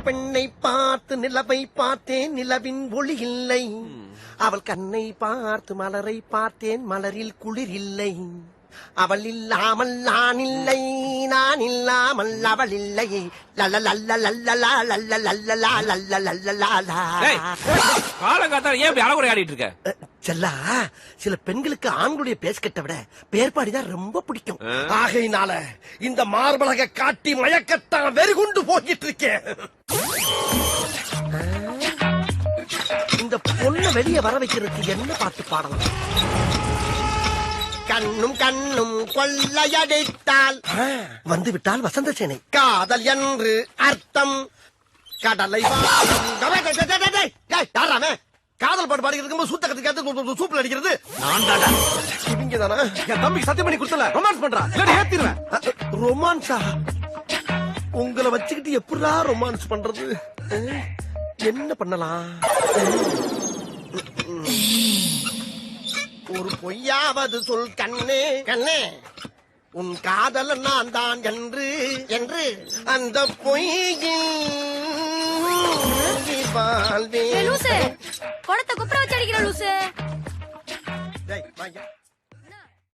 பெண்ணை பார்த்து நிலவை பார்த்தேன், நிலவின் ஒளி இல்லை. அவள் கண்ணை பார்த்து மலரை பார்த்தேன், மலரில் குளிர் இல்லை. அவள் இல்லாமல் நான் இல்லை, நான் இல்லாமல் அவள் இல்லை. காலங்காத்தால ஏன் இப்படி அழகுறை ஆடிட்டு இருக்க? செல்லா, சில பெண்களுக்கு ஆண்களுடைய பேஸ்கட்டை விட பேர்பாடிதான் ரொம்ப பிடிக்கும். ஆகையினால இந்த மார்பலக காட்டி மயக்கத்தான் வெறிகுண்டு போகிட்டு இருக்கேன். இந்த பொண்ணை வெளியே வர வைக்கிறதுக்கு என்ன பாட்டு பாடலாம்? கண்ணும் கண்ணும் கொள்ளையடித்தால் வந்து விட்டால் வசந்த சேனை. காதல் என்று அர்த்தம் கடலை காதல் பாட்டு பாடிக்கிறதுக்கு சூத்த கத்துக்காது சூப்பில் அடிக்கிறது இவங்க தானே. என் தம்பிக்கு சத்தியம் பண்ணி கொடுத்தல ரொமான்ஸ் பண்றான், ஏத்திடுவேன். ரொமான்ஸா? உங்களை வச்சுக்கிட்டு எப்படா ரொமான்ஸ் பண்றது? என்ன பண்ணலாம்? ஒரு பொய்யாவது சொல் கண்ணே, கண்ணே உன் காதல் நான் தான் என்று என்று அந்த பொய்யில் குடத்தை குப்புற வச்சு அடிக்கிற லூசு.